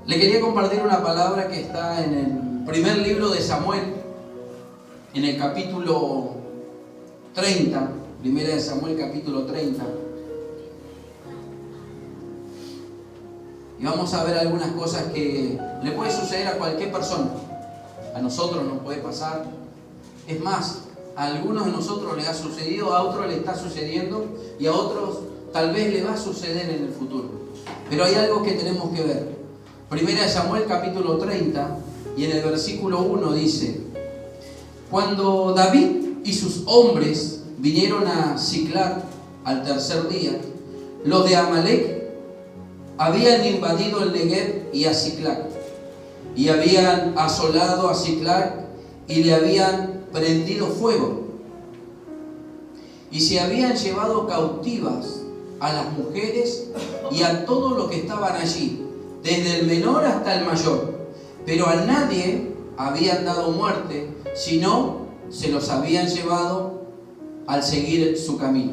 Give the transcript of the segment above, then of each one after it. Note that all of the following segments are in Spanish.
Le quería compartir una palabra que está en el primer libro de Samuel, en el capítulo 30, primera de Samuel capítulo 30. Y vamos a ver algunas cosas que le puede suceder a cualquier persona. A nosotros nos puede pasar. Es más, a algunos de nosotros les ha sucedido, a otros le está sucediendo y a otros tal vez le va a suceder en el futuro. Pero hay algo que tenemos que ver. Primera de Samuel capítulo 30 y en el versículo 1 dice: cuando David y sus hombres vinieron a Siclag al tercer día, los de Amalec habían invadido el Negev y a Siclag, y habían asolado a Siclag y le habían prendido fuego, y se habían llevado cautivas a las mujeres y a todos los que estaban allí, desde el menor hasta el mayor, pero a nadie habían dado muerte, sino se los habían llevado al seguir su camino.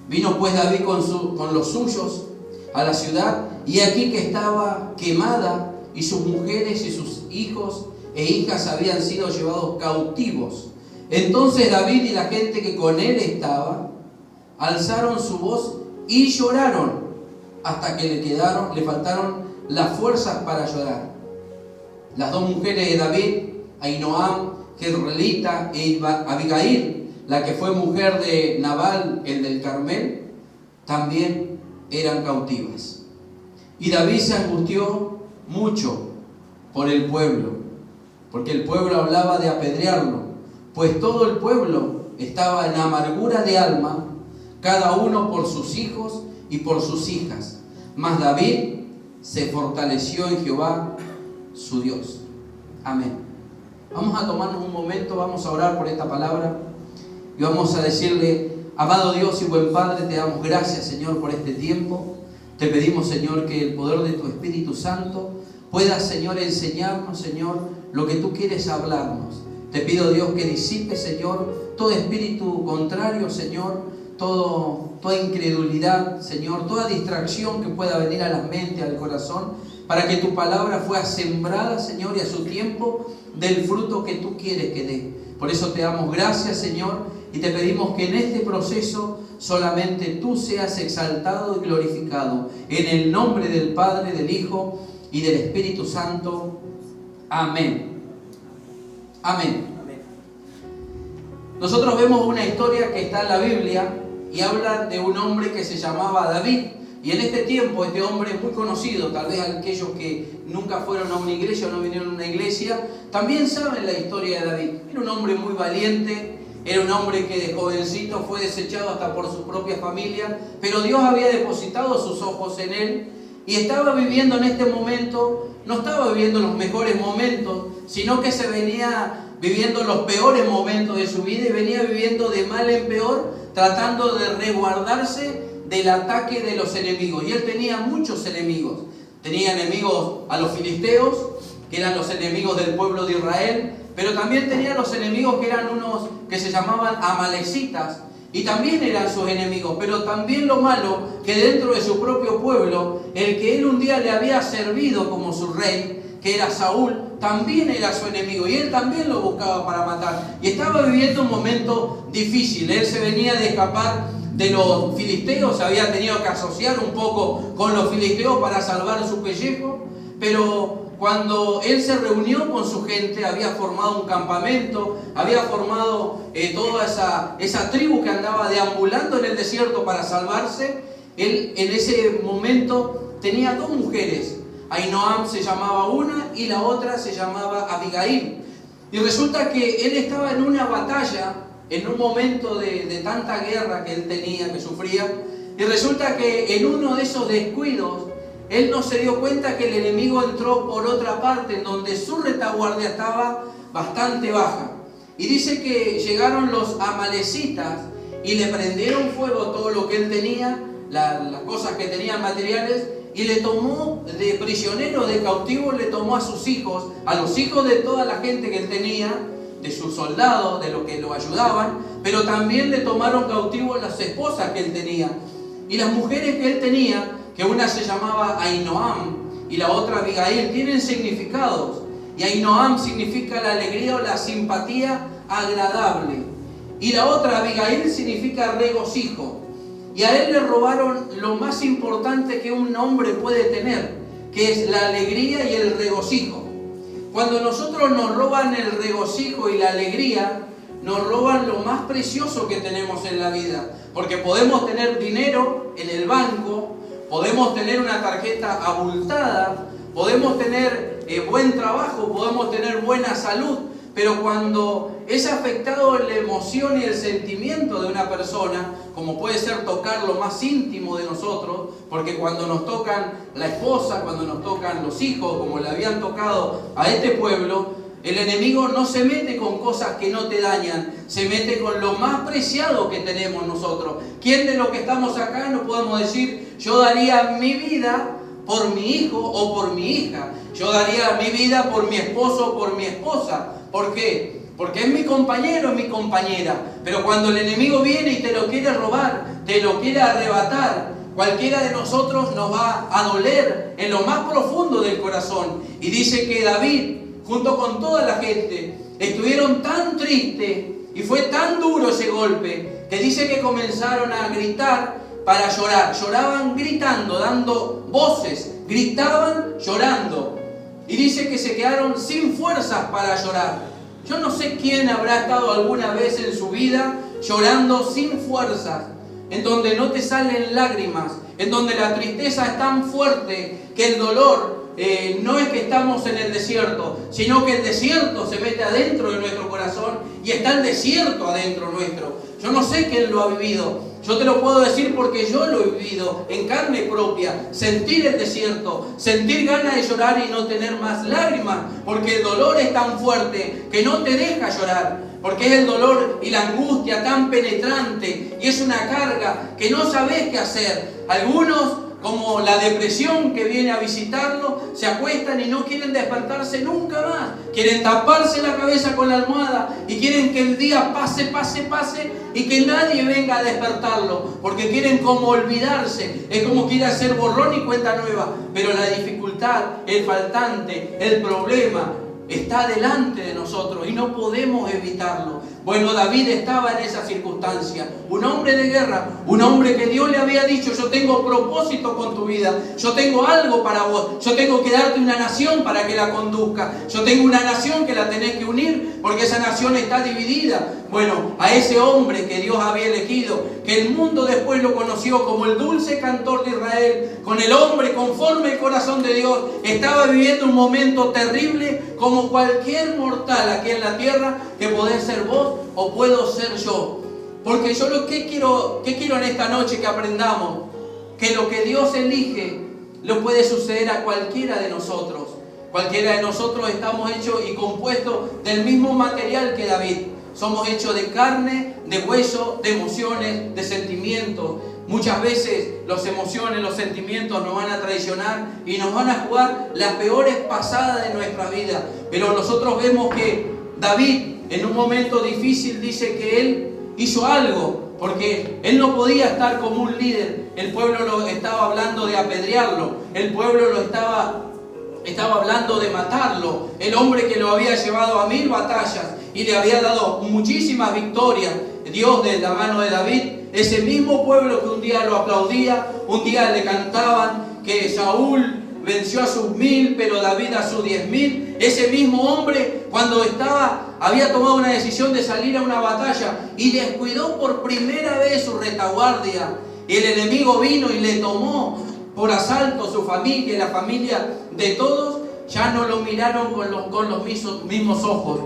Vino pues David con los suyos a la ciudad, y aquí que estaba quemada, y sus mujeres y sus hijos e hijas habían sido llevados cautivos. Entonces David y la gente que con él estaba alzaron su voz y lloraron hasta que le faltaron las fuerzas para llorar. Las dos mujeres de David, Ahinoam, Jezreelita, e Abigail, la que fue mujer de Nabal, el del Carmel, también eran cautivas. Y David se angustió mucho por el pueblo, porque el pueblo hablaba de apedrearlo, pues todo el pueblo estaba en amargura de alma, cada uno por sus hijos y por sus hijas. Mas David se fortaleció en Jehová, su Dios. Amén. Vamos a tomarnos un momento, vamos a orar por esta palabra y vamos a decirle: amado Dios y buen Padre, te damos gracias, Señor, por este tiempo. Te pedimos, Señor, que el poder de tu Espíritu Santo pueda, Señor, enseñarnos, Señor, lo que tú quieres hablarnos. Te pido, Dios, que disipe, Señor, todo espíritu contrario, Señor, toda incredulidad, Señor, toda distracción que pueda venir a la mente, al corazón, para que tu palabra fuera sembrada, Señor, y a su tiempo del fruto que tú quieres que dé. Por eso te damos gracias, Señor, y te pedimos que en este proceso solamente tú seas exaltado y glorificado. En el nombre del Padre, del Hijo y del Espíritu Santo. Amén. Amén. Nosotros vemos una historia que está en la Biblia y habla de un hombre que se llamaba David. Y en este tiempo este hombre es muy conocido. Tal vez aquellos que nunca fueron a una iglesia o no vinieron a una iglesia también saben la historia de David. Era un hombre muy valiente, era un hombre que de jovencito fue desechado hasta por su propia familia, pero Dios había depositado sus ojos en él y estaba viviendo en este momento, no estaba viviendo los mejores momentos, sino que se venía viviendo los peores momentos de su vida y venía viviendo de mal en peor, tratando de resguardarse del ataque de los enemigos. Y él tenía muchos enemigos. Tenía enemigos a los filisteos, que eran los enemigos del pueblo de Israel, pero también tenía los enemigos que eran unos que se llamaban amalecitas, y también eran sus enemigos. Pero también lo malo, que dentro de su propio pueblo, el que él un día le había servido como su rey, que era Saúl, también era su enemigo y él también lo buscaba para matar. Y estaba viviendo un momento difícil. Él se venía de escapar de los filisteos, se había tenido que asociar un poco con los filisteos para salvar su pellejo, pero cuando él se reunió con su gente, había formado un campamento, había formado toda esa tribu que andaba deambulando en el desierto para salvarse. Él en ese momento tenía dos mujeres. Ahinoam se llamaba una y la otra se llamaba Abigail. Y resulta que él estaba en una batalla, en un momento de tanta guerra que él tenía, que sufría, y resulta que en uno de esos descuidos, él no se dio cuenta que el enemigo entró por otra parte, en donde su retaguardia estaba bastante baja. Y dice que llegaron los amalecitas y le prendieron fuego todo lo que él tenía, las cosas que tenían materiales, y le tomó de prisionero, de cautivo, le tomó a sus hijos, a los hijos de toda la gente que él tenía, de sus soldados, de los que lo ayudaban, pero también le tomaron cautivo las esposas que él tenía. Y las mujeres que él tenía, que una se llamaba Ahinoam y la otra Abigail tienen significados. Y Ahinoam significa la alegría o la simpatía agradable. Y la otra Abigail significa regocijo. Y a él le robaron lo más importante que un hombre puede tener, que es la alegría y el regocijo. Cuando nosotros nos roban el regocijo y la alegría, nos roban lo más precioso que tenemos en la vida. Porque podemos tener dinero en el banco, podemos tener una tarjeta abultada, podemos tener buen trabajo, podemos tener buena salud, pero cuando es afectado la emoción y el sentimiento de una persona, como puede ser tocar lo más íntimo de nosotros, porque cuando nos tocan la esposa, cuando nos tocan los hijos, como le habían tocado a este pueblo, el enemigo no se mete con cosas que no te dañan, se mete con lo más preciado que tenemos nosotros. ¿Quién de los que estamos acá no podemos decir, yo daría mi vida por mi hijo o por mi hija? Yo daría mi vida por mi esposo o por mi esposa. ¿Por qué? Porque es mi compañero, es mi compañera. Pero cuando el enemigo viene y te lo quiere robar, te lo quiere arrebatar, cualquiera de nosotros nos va a doler en lo más profundo del corazón. Y dice que David, junto con toda la gente, estuvieron tan tristes y fue tan duro ese golpe, que dice que comenzaron a gritar para llorar. Lloraban gritando, dando voces, gritaban llorando. Y dice que se quedaron sin fuerzas para llorar. Yo no sé quién habrá estado alguna vez en su vida llorando sin fuerzas, en donde no te salen lágrimas, en donde la tristeza es tan fuerte que el dolor no es que estamos en el desierto, sino que el desierto se mete adentro de nuestro corazón y está el desierto adentro nuestro. Yo no sé quién lo ha vivido. Yo te lo puedo decir porque yo lo he vivido en carne propia. Sentir el desierto, sentir ganas de llorar y no tener más lágrimas, porque el dolor es tan fuerte que no te deja llorar. Porque es el dolor y la angustia tan penetrante y es una carga que no sabes qué hacer. Algunos, como la depresión que viene a visitarlo, se acuestan y no quieren despertarse nunca más. Quieren taparse la cabeza con la almohada y quieren que el día pase y que nadie venga a despertarlo, porque quieren como olvidarse. Es como quiere hacer borrón y cuenta nueva. Pero la dificultad, el faltante, el problema está delante de nosotros y no podemos evitarlo. Bueno, David estaba en esa circunstancia, un hombre de guerra, un hombre que Dios le había dicho, yo tengo propósito con tu vida, yo tengo algo para vos, yo tengo que darte una nación para que la conduzca, yo tengo una nación que la tenés que unir porque esa nación está dividida. Bueno, a ese hombre que Dios había elegido, que el mundo después lo conoció como el dulce cantor de Israel, con el hombre conforme el corazón de Dios, estaba viviendo un momento terrible como cualquier mortal aquí en la tierra, que podés ser vos o puedo ser yo. Porque yo ¿qué quiero en esta noche que aprendamos? Que lo que Dios elige lo puede suceder a cualquiera de nosotros. Cualquiera de nosotros estamos hechos y compuestos del mismo material que David. Somos hechos de carne, de hueso, de emociones, de sentimientos. Muchas veces las emociones, los sentimientos nos van a traicionar y nos van a jugar las peores pasadas de nuestra vida. Pero nosotros vemos que David, en un momento difícil, dice que él hizo algo, porque él no podía estar como un líder. El pueblo lo estaba hablando de apedrearlo, el pueblo lo estaba hablando de matarlo. El hombre que lo había llevado a 1000 batallas y le había dado muchísimas victorias, Dios de la mano de David, ese mismo pueblo que un día lo aplaudía, un día le cantaban que Saúl venció a sus 1000, pero David a sus 10.000. Ese mismo hombre, cuando había tomado una decisión de salir a una batalla y descuidó por primera vez su retaguardia, y el enemigo vino y le tomó por asalto su familia y la familia de todos, ya no lo miraron con los mismos ojos.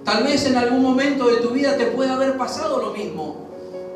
Tal vez en algún momento de tu vida te puede haber pasado lo mismo.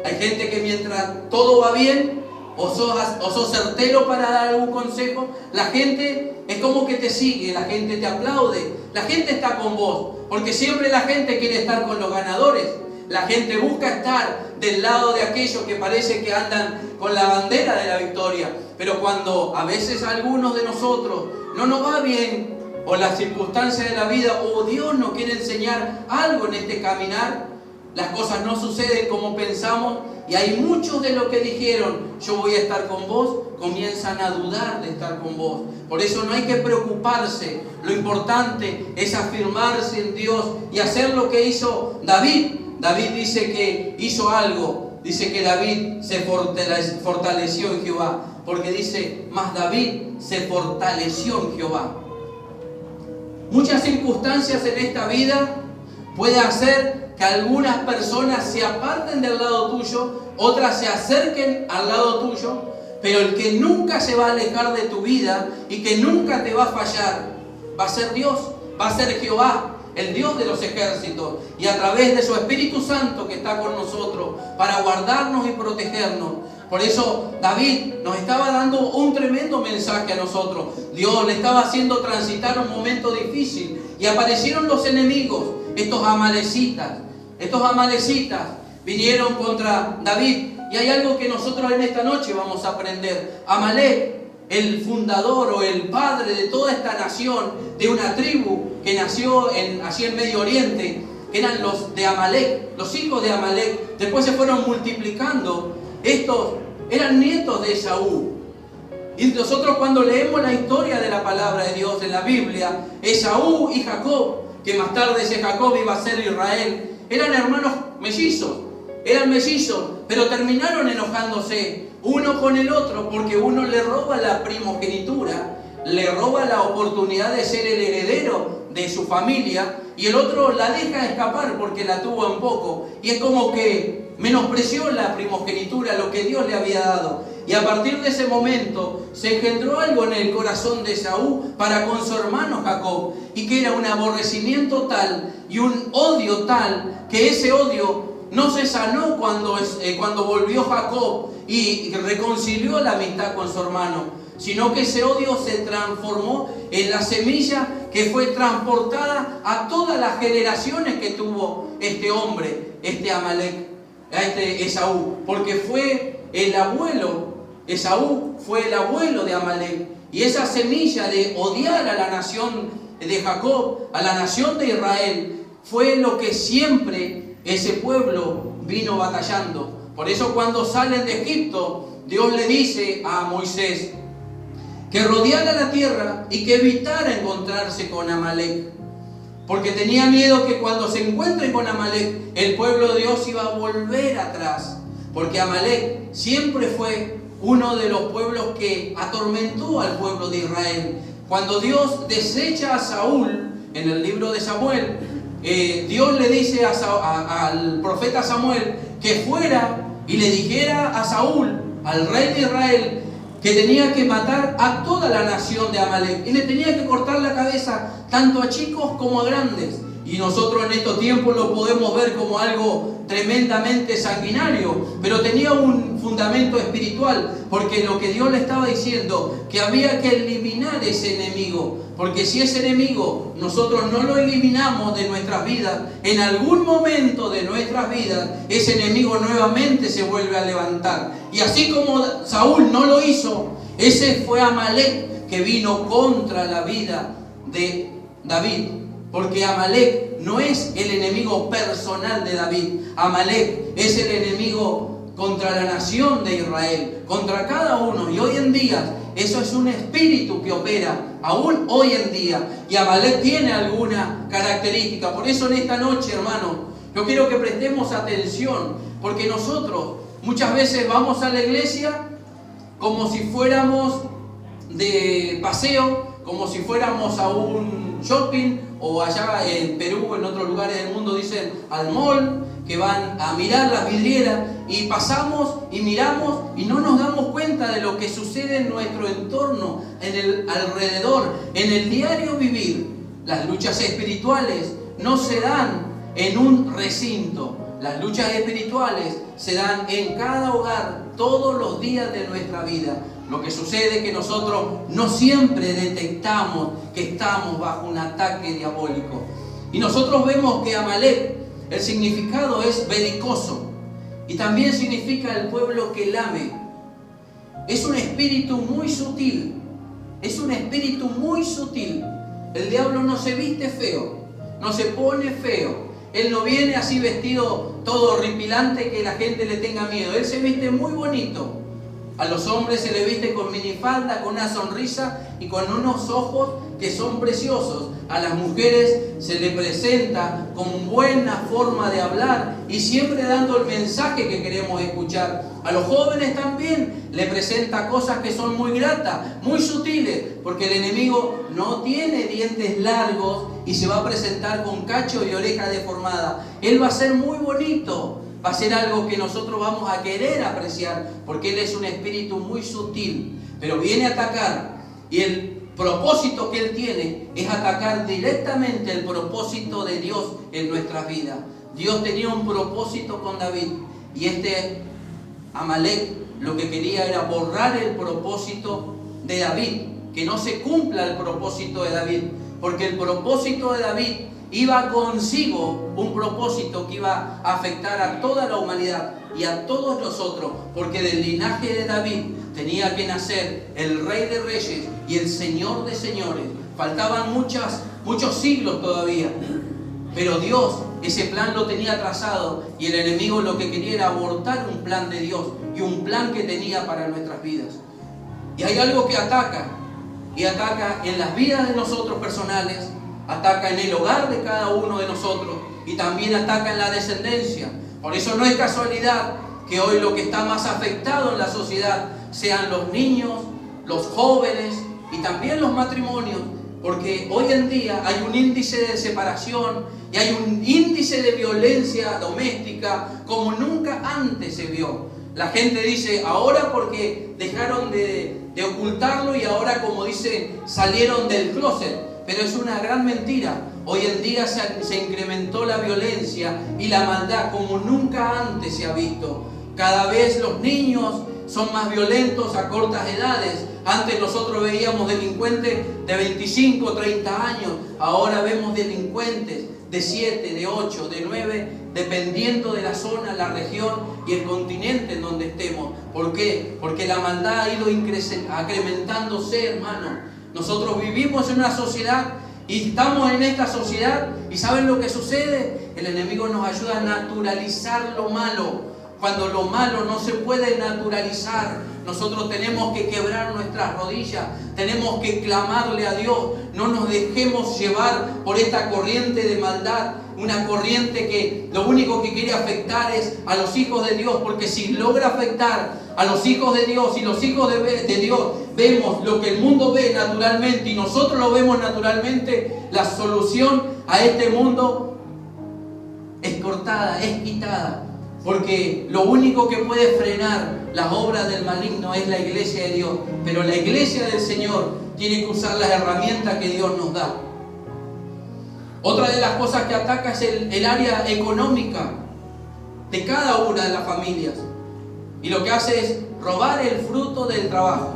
Hay gente que mientras todo va bien, o sos certero para dar algún consejo, la gente es como que te sigue, la gente te aplaude, la gente está con vos, porque siempre la gente quiere estar con los ganadores. La gente busca estar del lado de aquellos que parece que andan con la bandera de la victoria. Pero cuando a veces a algunos de nosotros no nos va bien, o las circunstancias de la vida, o Dios nos quiere enseñar algo en este caminar, las cosas no suceden como pensamos y hay muchos de los que dijeron, yo voy a estar con vos, comienzan a dudar de estar con vos. Por eso no hay que preocuparse. Lo importante es afirmarse en Dios y hacer lo que hizo David. David dice que hizo algo. Dice que David se fortaleció en Jehová. Porque dice, más David se fortaleció en Jehová. Muchas circunstancias en esta vida puede hacer que algunas personas se aparten del lado tuyo, otras se acerquen al lado tuyo, pero el que nunca se va a alejar de tu vida y que nunca te va a fallar, va a ser Dios, va a ser Jehová, el Dios de los ejércitos, y a través de su Espíritu Santo que está con nosotros para guardarnos y protegernos. Por eso David nos estaba dando un tremendo mensaje a nosotros. Dios le estaba haciendo transitar un momento difícil y aparecieron los enemigos, estos amalecitas. Estos amalecitas vinieron contra David. Y hay algo que nosotros en esta noche vamos a aprender. Amalec, el fundador o el padre de toda esta nación, de una tribu que nació así en Medio Oriente, eran los de Amalec, los hijos de Amalec. Después se fueron multiplicando. Estos eran nietos de Esaú. Y nosotros cuando leemos la historia de la palabra de Dios en la Biblia, Esaú y Jacob, que más tarde ese Jacob iba a ser Israel, eran hermanos mellizos. Eran mellizos, pero terminaron enojándose uno con el otro porque uno le roba la primogenitura, le roba la oportunidad de ser el heredero de su familia y el otro la deja escapar porque la tuvo en poco. Y es como que menospreció la primogenitura, lo que Dios le había dado. Y a partir de ese momento se engendró algo en el corazón de Esaú para con su hermano Jacob, y que era un aborrecimiento tal y un odio tal que ese odio no se sanó cuando volvió Jacob y reconcilió la amistad con su hermano, sino que ese odio se transformó en la semilla que fue transportada a todas las generaciones que tuvo este hombre, este Amalec, este Esaú, porque fue el abuelo, Esaú fue el abuelo de Amalec, y esa semilla de odiar a la nación de Jacob, a la nación de Israel, fue lo que siempre ese pueblo vino batallando. Por eso cuando salen de Egipto, Dios le dice a Moisés que rodeara la tierra y que evitara encontrarse con Amalec, porque tenía miedo que cuando se encuentre con Amalec, el pueblo de Dios iba a volver atrás, porque Amalec siempre fue uno de los pueblos que atormentó al pueblo de Israel. Cuando Dios desecha a Saúl en el libro de Samuel, Dios le dice al profeta Samuel que fuera y le dijera a Saúl, al rey de Israel, que tenía que matar a toda la nación de Amalec y le tenía que cortar la cabeza tanto a chicos como a grandes. Y nosotros en estos tiempos lo podemos ver como algo tremendamente sanguinario, pero tenía un fundamento espiritual, porque lo que Dios le estaba diciendo, que había que eliminar ese enemigo, porque si ese enemigo nosotros no lo eliminamos de nuestras vidas, en algún momento de nuestras vidas, ese enemigo nuevamente se vuelve a levantar. Y así como Saúl no lo hizo, ese fue Amalec que vino contra la vida de David. Porque Amalec no es el enemigo personal de David. Amalec es el enemigo contra la nación de Israel, contra cada uno. Y hoy en día eso es un espíritu que opera, aún hoy en día. Y Amalec tiene alguna característica. Por eso en esta noche, hermano, yo quiero que prestemos atención. Porque nosotros muchas veces vamos a la iglesia como si fuéramos de paseo, como si fuéramos a un shopping, o allá en Perú, en otros lugares del mundo dicen al mall, que van a mirar las vidrieras, y pasamos y miramos y no nos damos cuenta de lo que sucede en nuestro entorno, en el alrededor, en el diario vivir. Las luchas espirituales no se dan en un recinto, las luchas espirituales se dan en cada hogar, todos los días de nuestra vida. Lo que sucede es que nosotros no siempre detectamos que estamos bajo un ataque diabólico. Y nosotros vemos que Amalec, el significado es belicoso. Y también significa el pueblo que lame. Es un espíritu muy sutil. Es un espíritu muy sutil. El diablo no se viste feo, no se pone feo. Él no viene así vestido todo horripilante que la gente le tenga miedo. Él se viste muy bonito. A los hombres se le viste con minifalda, con una sonrisa y con unos ojos que son preciosos. A las mujeres se le presenta con buena forma de hablar y siempre dando el mensaje que queremos escuchar. A los jóvenes también le presenta cosas que son muy gratas, muy sutiles, porque el enemigo no tiene dientes largos y se va a presentar con cacho y oreja deformada. Él va a ser muy bonito. Va a ser algo que nosotros vamos a querer apreciar, porque Él es un espíritu muy sutil, pero viene a atacar. Y el propósito que Él tiene es atacar directamente el propósito de Dios en nuestras vidas. Dios tenía un propósito con David, y este Amalek lo que quería era borrar el propósito de David, que no se cumpla el propósito de David, porque el propósito de David iba consigo un propósito que iba a afectar a toda la humanidad y a todos nosotros, porque del linaje de David tenía que nacer el Rey de Reyes y el Señor de Señores. Faltaban muchos siglos todavía, pero Dios ese plan lo tenía trazado, y el enemigo lo que quería era abortar un plan de Dios y un plan que tenía para nuestras vidas. Y hay algo que ataca, y ataca en las vidas de nosotros personales, ataca en el hogar de cada uno de nosotros y también ataca en la descendencia. Por eso no es casualidad que hoy lo que está más afectado en la sociedad sean los niños, los jóvenes y también los matrimonios, porque hoy en día hay un índice de separación y hay un índice de violencia doméstica como nunca antes se vio. La gente dice ahora porque dejaron de ocultarlo y ahora, como dice, salieron del closet. Pero es una gran mentira. Hoy en día se incrementó la violencia y la maldad como nunca antes se ha visto. Cada vez los niños son más violentos a cortas edades. Antes nosotros veíamos delincuentes de 25 o 30 años. Ahora vemos delincuentes de 7, de 8, de 9, dependiendo de la zona, la región y el continente en donde estemos. ¿Por qué? Porque la maldad ha ido incrementándose, hermano. Nosotros vivimos en una sociedad y estamos en esta sociedad, y ¿saben lo que sucede? El enemigo nos ayuda a naturalizar lo malo. Cuando lo malo no se puede naturalizar, nosotros tenemos que quebrar nuestras rodillas, tenemos que clamarle a Dios. No nos dejemos llevar por esta corriente de maldad, una corriente que lo único que quiere afectar es a los hijos de Dios, porque si logra afectar a los hijos de Dios y los hijos de Dios vemos lo que el mundo ve naturalmente y nosotros lo vemos naturalmente, la solución a este mundo es cortada, es quitada. Porque lo único que puede frenar las obras del maligno es la iglesia de Dios. Pero la iglesia del Señor tiene que usar las herramientas que Dios nos da. Otra de las cosas que ataca es el área económica de cada una de las familias. Y lo que hace es robar el fruto del trabajo.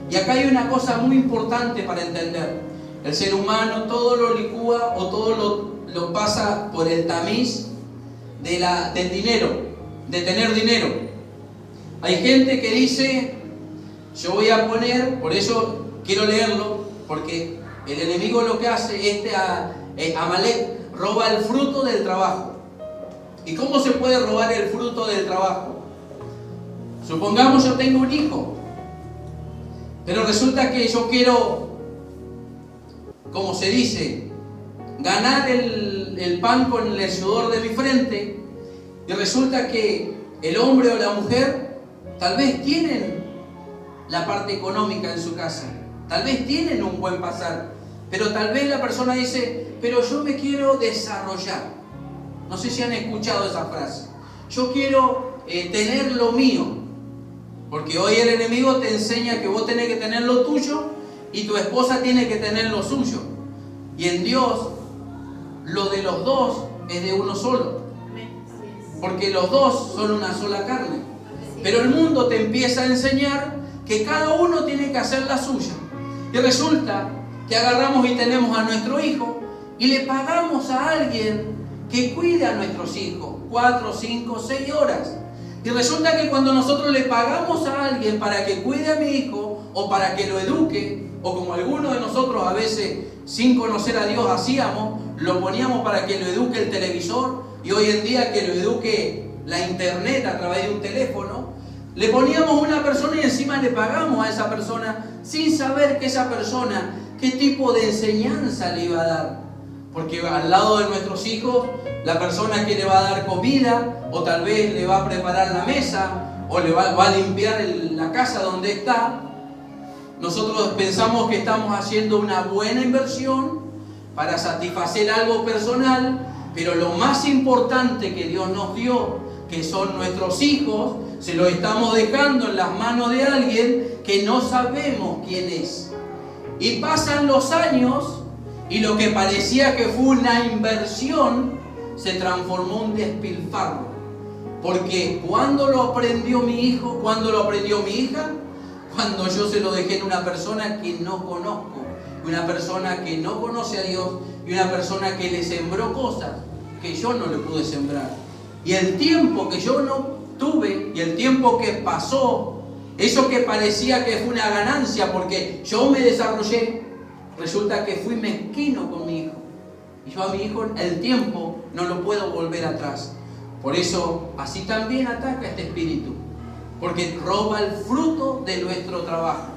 Y acá hay una cosa muy importante para entender. El ser humano todo lo licúa o todo lo pasa por el tamiz del dinero, de tener dinero. Hay gente que dice, yo voy a poner, por eso quiero leerlo, porque el enemigo lo que hace, Amalek, roba el fruto del trabajo. ¿Y cómo se puede robar el fruto del trabajo? Supongamos yo tengo un hijo, pero resulta que yo quiero, como se dice, ganar el pan con el sudor de mi frente, y resulta que el hombre o la mujer tal vez tienen la parte económica en su casa, tal vez tienen un buen pasar, pero tal vez la persona dice, pero yo me quiero desarrollar. No sé si han escuchado esa frase. Yo quiero tener lo mío, porque hoy el enemigo te enseña que vos tenés que tener lo tuyo y tu esposa tiene que tener lo suyo. Y en Dios, lo de los dos es de uno solo, porque los dos son una sola carne. Pero el mundo te empieza a enseñar que cada uno tiene que hacer la suya. Y resulta que agarramos y tenemos a nuestro hijo y le pagamos a alguien que cuide a nuestros hijos 4, 5, 6 horas. Y resulta que cuando nosotros le pagamos a alguien para que cuide a mi hijo o para que lo eduque, o como algunos de nosotros a veces sin conocer a Dios hacíamos, lo poníamos para que lo eduque el televisor, y hoy en día que lo eduque la internet a través de un teléfono, le poníamos una persona y encima le pagamos a esa persona sin saber que esa persona qué tipo de enseñanza le iba a dar. Porque al lado de nuestros hijos, la persona que le va a dar comida, o tal vez le va a preparar la mesa, o le va a limpiar la casa donde está, nosotros pensamos que estamos haciendo una buena inversión para satisfacer algo personal, pero lo más importante que Dios nos dio, que son nuestros hijos, se los estamos dejando en las manos de alguien que no sabemos quién es. Y pasan los años y lo que parecía que fue una inversión se transformó en un despilfarro. Porque cuando lo aprendió mi hijo, cuando lo aprendió mi hija, cuando yo se lo dejé en una persona que no conozco, una persona que no conoce a Dios y una persona que le sembró cosas que yo no le pude sembrar. Y el tiempo que yo no tuve y el tiempo que pasó, eso que parecía que fue una ganancia porque yo me desarrollé, resulta que fui mezquino con mi hijo. Y yo a mi hijo el tiempo no lo puedo volver atrás. Por eso así también ataca este espíritu, porque roba el fruto de nuestro trabajo.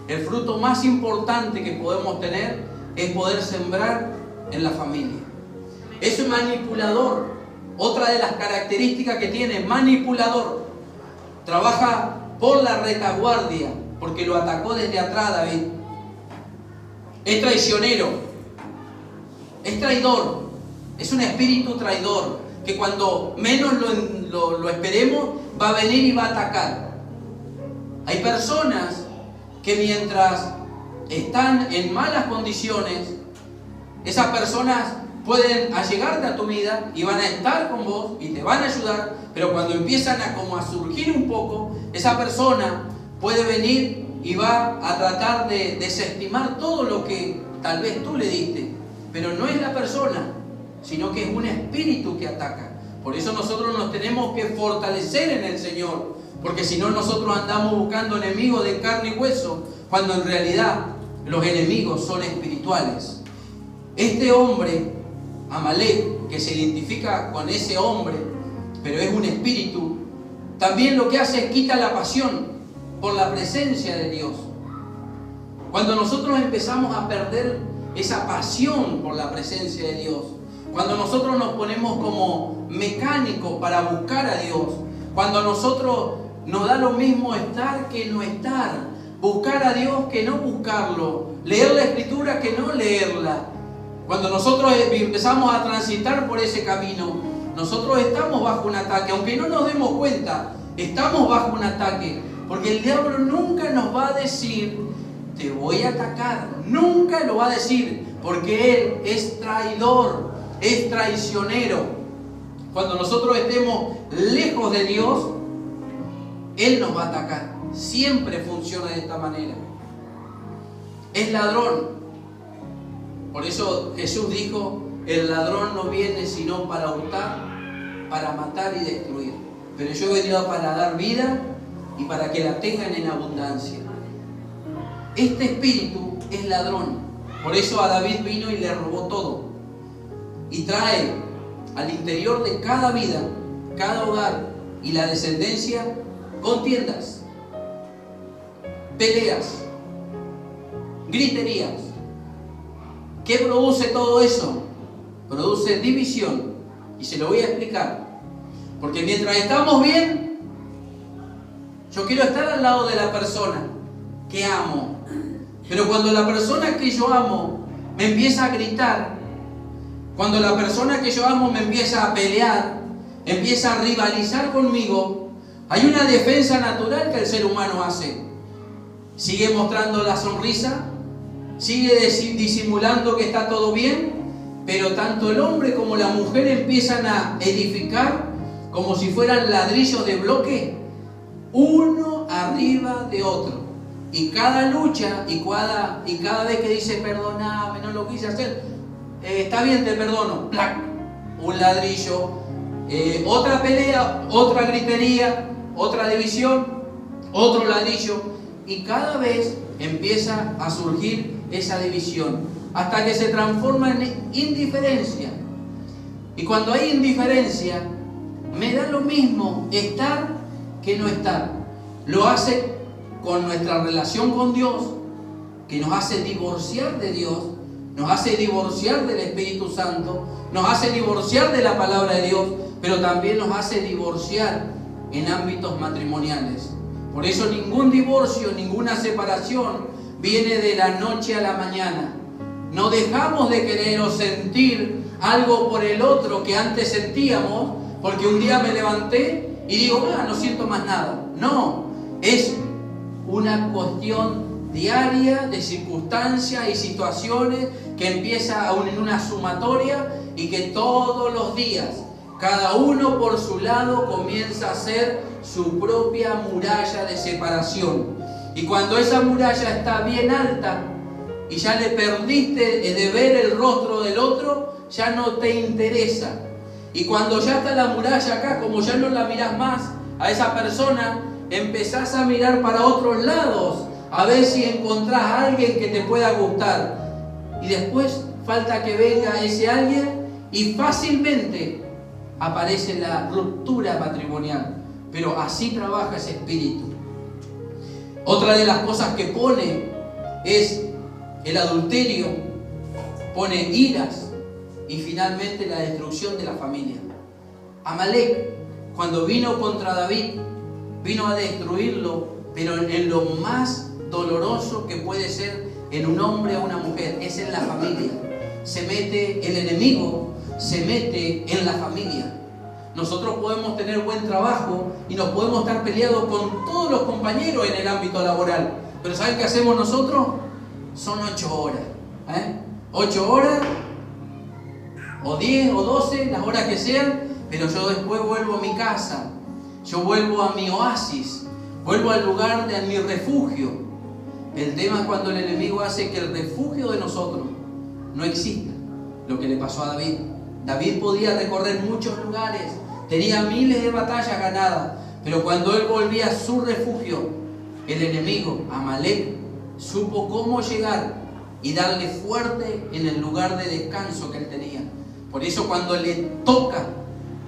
El fruto más importante que podemos tener es poder sembrar en la familia. Es manipulador. Otra de las características que tiene, manipulador. Trabaja por la retaguardia, porque lo atacó desde atrás David. Es traicionero, es traidor, es un espíritu traidor, que cuando menos lo esperemos, va a venir y va a atacar. Hay personas que mientras están en malas condiciones, esas personas pueden allegarte a tu vida y van a estar con vos y te van a ayudar, pero cuando empiezan a surgir un poco, esa persona puede venir y va a tratar de desestimar todo lo que tal vez tú le diste, pero no es la persona, sino que es un espíritu que ataca. Por eso nosotros nos tenemos que fortalecer en el Señor, porque si no nosotros andamos buscando enemigos de carne y hueso, cuando en realidad los enemigos son espirituales. Este hombre, Amalek, que se identifica con ese hombre, pero es un espíritu, también lo que hace es quita la pasión por la presencia de Dios. Cuando nosotros empezamos a perder esa pasión por la presencia de Dios, cuando nosotros nos ponemos como mecánicos para buscar a Dios, cuando a nosotros nos da lo mismo estar que no estar, buscar a Dios que no buscarlo, leer la Escritura que no leerla, cuando nosotros empezamos a transitar por ese camino, nosotros estamos bajo un ataque, aunque no nos demos cuenta, estamos bajo un ataque, porque el diablo nunca nos va a decir, te voy a atacar, nunca lo va a decir, porque él es traidor, es traicionero. Cuando nosotros estemos lejos de Dios, él nos va a atacar, siempre funciona de esta manera. Es ladrón. Por eso Jesús dijo, el ladrón no viene sino para hurtar, para matar y destruir. Pero yo he venido para dar vida y para que la tengan en abundancia. Este espíritu es ladrón. Por eso a David vino y le robó todo. Y trae al interior de cada vida, cada hogar y la descendencia contiendas, peleas, griterías. ¿Qué produce todo eso? Produce división. Y se lo voy a explicar. Porque mientras estamos bien, yo quiero estar al lado de la persona que amo. Pero cuando la persona que yo amo me empieza a gritar, cuando la persona que yo amo me empieza a pelear, empieza a rivalizar conmigo, hay una defensa natural que el ser humano hace. Sigue mostrando la sonrisa, sigue disimulando que está todo bien, pero tanto el hombre como la mujer empiezan a edificar como si fueran ladrillos de bloque, uno arriba de otro. Y cada lucha y cada vez que dice perdóname, no lo quise hacer, está bien, te perdono, ¡plac! Un ladrillo, otra pelea, otra gritería, otra división, otro ladrillo, y cada vez empieza a surgir esa división hasta que se transforma en indiferencia. Y cuando hay indiferencia, me da lo mismo estar que no estar. Lo hace con nuestra relación con Dios, que nos hace divorciar de Dios, nos hace divorciar del Espíritu Santo, nos hace divorciar de la palabra de Dios, pero también nos hace divorciar en ámbitos matrimoniales. Por eso ningún divorcio, ninguna separación viene de la noche a la mañana. No dejamos de querer o sentir algo por el otro que antes sentíamos, porque un día me levanté y digo, no siento más nada. No, es una cuestión diaria de circunstancias y situaciones que empieza en una sumatoria y que todos los días, cada uno por su lado, comienza a hacer su propia muralla de separación. Y cuando esa muralla está bien alta y ya le perdiste de ver el rostro del otro, ya no te interesa. Y cuando ya está la muralla acá, como ya no la mirás más a esa persona, empezás a mirar para otros lados, a ver si encontrás a alguien que te pueda gustar. Y después falta que venga ese alguien y fácilmente aparece la ruptura matrimonial. Pero así trabaja ese espíritu. Otra de las cosas que pone es el adulterio, pone iras y finalmente la destrucción de la familia. Amalek, cuando vino contra David, vino a destruirlo, pero en lo más doloroso que puede ser en un hombre o una mujer, es en la familia. Se mete el enemigo, se mete en la familia. Nosotros podemos tener buen trabajo y nos podemos estar peleados con todos los compañeros en el ámbito laboral. Pero ¿saben qué hacemos nosotros? Son 8 horas. 8 horas, o 10 o 12, las horas que sean, pero yo después vuelvo a mi casa. Yo vuelvo a mi oasis, vuelvo al lugar de mi refugio. El tema es cuando el enemigo hace que el refugio de nosotros no exista. Lo que le pasó a David. David podía recorrer muchos lugares, tenía miles de batallas ganadas, pero cuando él volvía a su refugio, el enemigo, Amalek, supo cómo llegar y darle fuerte en el lugar de descanso que él tenía. Por eso cuando le toca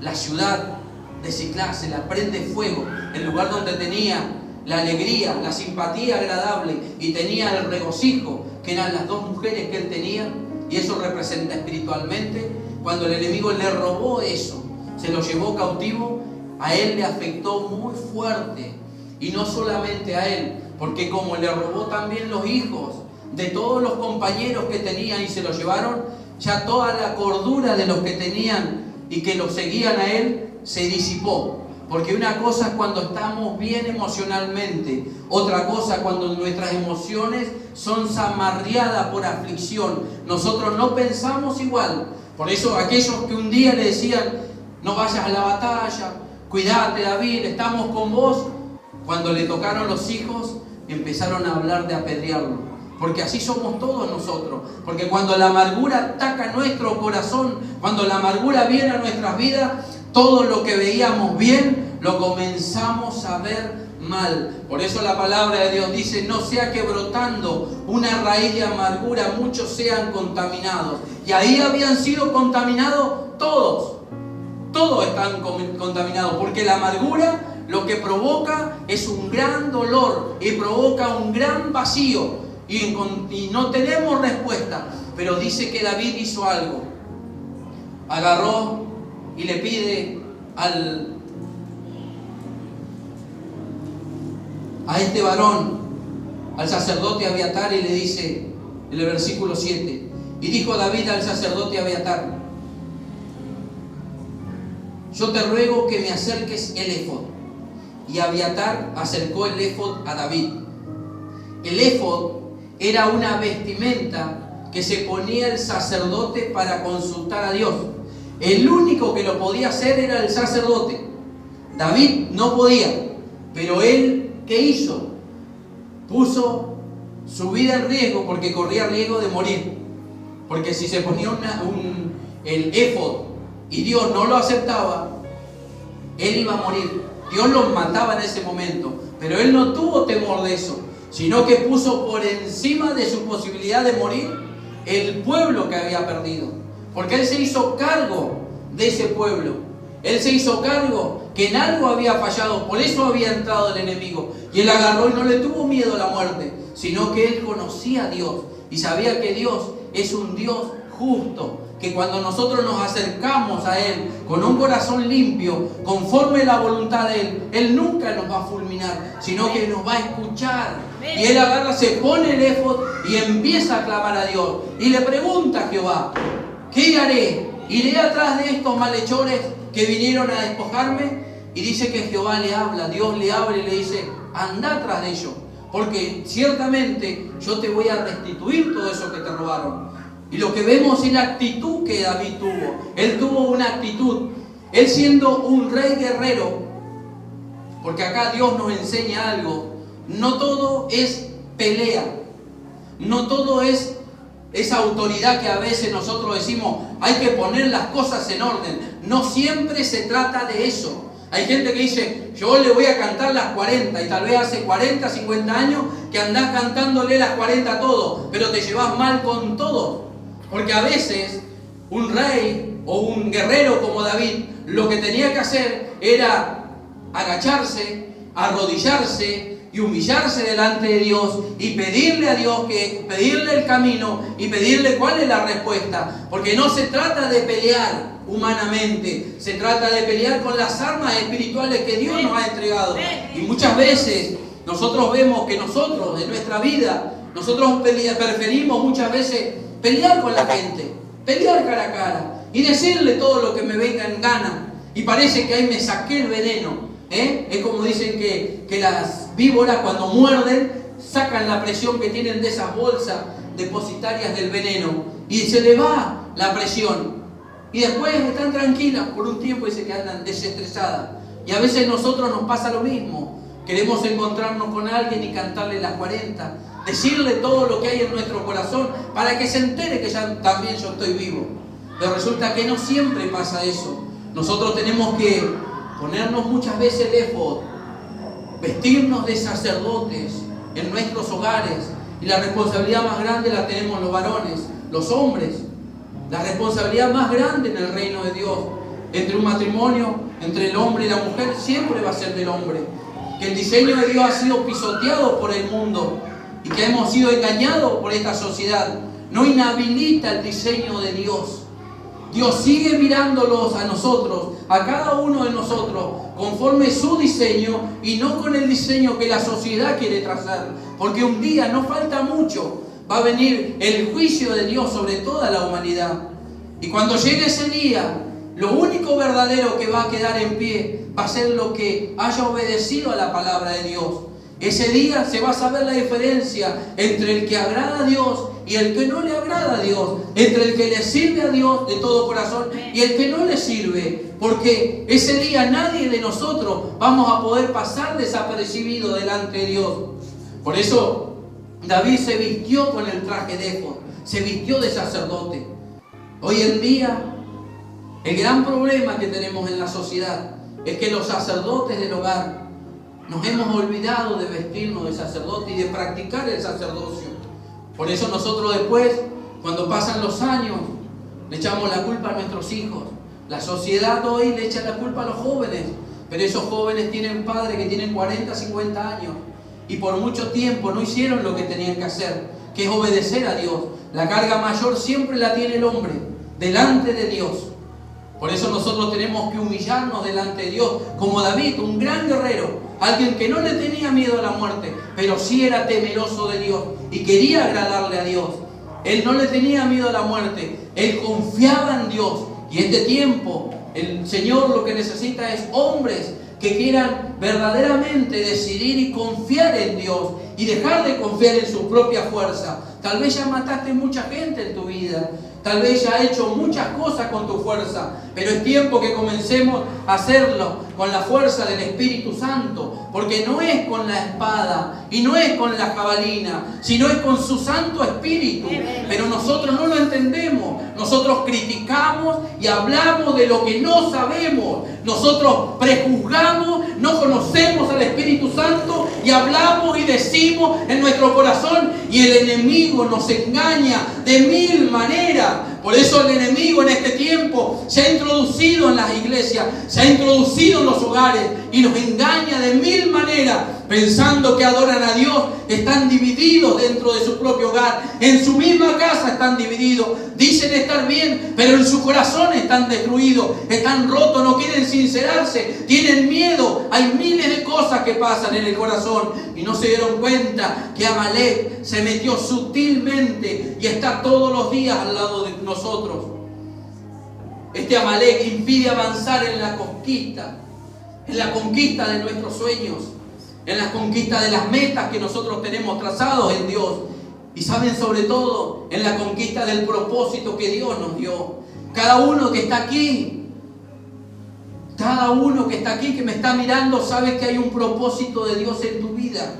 la ciudad de Siclag, se la prende fuego, el lugar donde tenía la alegría, la simpatía agradable y tenía el regocijo, que eran las 2 mujeres que él tenía, y eso representa espiritualmente. Cuando el enemigo le robó eso, se lo llevó cautivo, a él le afectó muy fuerte. Y no solamente a él, porque como le robó también los hijos de todos los compañeros que tenían y se los llevaron, ya toda la cordura de los que tenían y que los seguían a él se disipó. Porque una cosa es cuando estamos bien emocionalmente, otra cosa cuando nuestras emociones son zamarreadas por aflicción. Nosotros no pensamos igual. Por eso aquellos que un día le decían, no vayas a la batalla, cuídate David, estamos con vos, cuando le tocaron los hijos, empezaron a hablar de apedrearlo. Porque así somos todos nosotros. Porque cuando la amargura ataca nuestro corazón, cuando la amargura viene a nuestras vidas, todo lo que veíamos bien, lo comenzamos a ver mal. Por eso la palabra de Dios dice, no sea que brotando una raíz de amargura muchos sean contaminados. Y ahí habían sido contaminados todos. Todos están contaminados, porque la amargura lo que provoca es un gran dolor y provoca un gran vacío y no tenemos respuesta. Pero dice que David hizo algo. Agarró y le pide a este varón, al sacerdote Abiatar, y le dice en el versículo 7, y dijo David al sacerdote Abiatar, yo te ruego que me acerques el éfod. Y Abiatar acercó el éfod a David. El éfod era una vestimenta que se ponía el sacerdote para consultar a Dios. El único que lo podía hacer era el sacerdote. David no podía, pero él, ¿qué hizo? Puso su vida en riesgo porque corría riesgo de morir. Porque si se ponía el éfod y Dios no lo aceptaba, él iba a morir. Dios lo mataba en ese momento, pero él no tuvo temor de eso, sino que puso por encima de su posibilidad de morir el pueblo que había perdido, porque él se hizo cargo de ese pueblo. Él se hizo cargo que en algo había fallado, por eso había entrado el enemigo. Y él agarró y no le tuvo miedo a la muerte, sino que él conocía a Dios y sabía que Dios es un Dios justo, que cuando nosotros nos acercamos a Él con un corazón limpio, conforme la voluntad de Él, Él nunca nos va a fulminar, sino que nos va a escuchar. Y Él agarra, se pone el éfod y empieza a clamar a Dios. Y le pregunta a Jehová, ¿qué haré? ¿Iré atrás de estos malhechores que vinieron a despojarme? Y dice que Jehová le habla, Dios le habla y le dice, anda atrás de ellos, porque ciertamente yo te voy a restituir todo eso que te robaron. Y lo que vemos es la actitud que David tuvo. Él tuvo una actitud. Él siendo un rey guerrero, porque acá Dios nos enseña algo. No todo es pelea. No todo es esa autoridad que a veces nosotros decimos, hay que poner las cosas en orden. No siempre se trata de eso. Hay gente que dice, yo le voy a cantar las 40, y tal vez hace 40, 50 años que andás cantándole las 40 a todos, pero te llevas mal con todos. Porque a veces un rey o un guerrero como David, lo que tenía que hacer era agacharse, arrodillarse y humillarse delante de Dios y pedirle a Dios, pedirle el camino y pedirle cuál es la respuesta. Porque no se trata de pelear humanamente, se trata de pelear con las armas espirituales que Dios nos ha entregado. Y muchas veces nosotros vemos que nosotros, en nuestra vida, nosotros preferimos muchas veces pelear con la gente, pelear cara a cara y decirle todo lo que me venga en gana. Y parece que ahí me saqué el veneno. Es como dicen que las víboras cuando muerden sacan la presión que tienen de esas bolsas depositarias del veneno y se le va la presión. Y después están tranquilas por un tiempo y se quedan desestresadas. Y a veces nosotros nos pasa lo mismo. Queremos encontrarnos con alguien y cantarle las 40. Decirle todo lo que hay en nuestro corazón para que se entere que ya también yo estoy vivo. Pero resulta que no siempre pasa eso. Nosotros tenemos que ponernos muchas veces el éfod, vestirnos de sacerdotes en nuestros hogares. Y la responsabilidad más grande la tenemos los varones, los hombres. La responsabilidad más grande en el reino de Dios, entre un matrimonio, entre el hombre y la mujer, siempre va a ser del hombre. Que el diseño de Dios ha sido pisoteado por el mundo y que hemos sido engañados por esta sociedad, no inhabilita el diseño de Dios. Dios sigue mirándolos a nosotros, a cada uno de nosotros, conforme su diseño y no con el diseño que la sociedad quiere trazar. Porque un día, no falta mucho, va a venir el juicio de Dios sobre toda la humanidad. Y cuando llegue ese día, lo único verdadero que va a quedar en pie va a ser lo que haya obedecido a la palabra de Dios. Ese día se va a saber la diferencia entre el que agrada a Dios y el que no le agrada a Dios, entre el que le sirve a Dios de todo corazón y el que no le sirve, porque ese día nadie de nosotros vamos a poder pasar desapercibido delante de Dios. Por eso David se vistió con el traje de éfod, se vistió de sacerdote. Hoy en día el gran problema que tenemos en la sociedad es que los sacerdotes del hogar nos hemos olvidado de vestirnos de sacerdote y de practicar el sacerdocio. Por eso nosotros después, cuando pasan los años, le echamos la culpa a nuestros hijos. La sociedad hoy le echa la culpa a los jóvenes, pero esos jóvenes tienen padres que tienen 40, 50 años y por mucho tiempo no hicieron lo que tenían que hacer, que es obedecer a Dios. La carga mayor siempre la tiene el hombre, delante de Dios. Por eso nosotros tenemos que humillarnos delante de Dios, como David, un gran guerrero, alguien que no le tenía miedo a la muerte, pero sí era temeroso de Dios y quería agradarle a Dios. Él no le tenía miedo a la muerte, él confiaba en Dios. Y este tiempo, el Señor lo que necesita es hombres que quieran verdaderamente decidir y confiar en Dios y dejar de confiar en su propia fuerza. Tal vez ya mataste mucha gente en tu vida, tal vez ya has hecho muchas cosas con tu fuerza, pero es tiempo que comencemos a hacerlo con la fuerza del Espíritu Santo, porque no es con la espada y no es con la jabalina, sino es con su Santo Espíritu. Pero nosotros no lo entendemos, nosotros criticamos y hablamos de lo que no sabemos, nosotros prejuzgamos, no conocemos al Espíritu Santo y hablamos y decimos en nuestro corazón y el enemigo nos engaña de mil maneras. Por eso el enemigo en este tiempo se ha introducido en las iglesias, se ha introducido en los hogares y nos engaña de mil maneras, pensando que adoran a Dios, están divididos dentro de su propio hogar, en su misma casa están divididos, dicen estar bien, pero en su corazón están destruidos, están rotos, no quieren sincerarse, tienen miedo, hay miles de cosas que pasan en el corazón y no se dieron cuenta que Amalek se metió sutilmente y está todos los días al lado de nosotros. Este Amalek impide avanzar en la conquista de nuestros sueños, en la conquista de las metas que nosotros tenemos trazados en Dios. Y saben, sobre todo, en la conquista del propósito que Dios nos dio. Cada uno que está aquí, que me está mirando, sabe que hay un propósito de Dios en tu vida.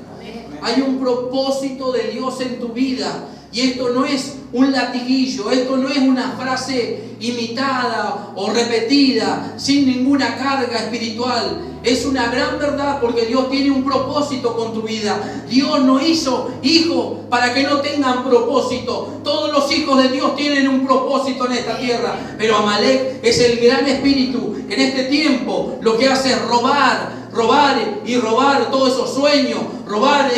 Hay un propósito de Dios en tu vida. Y esto no es un latiguillo, esto no es una frase imitada o repetida sin ninguna carga espiritual. Es una gran verdad porque Dios tiene un propósito con tu vida. Dios no hizo hijos para que no tengan propósito. Todos los hijos de Dios tienen un propósito en esta tierra. Pero Amalek es el gran espíritu que en este tiempo lo que hace es robar todos esos sueños, robar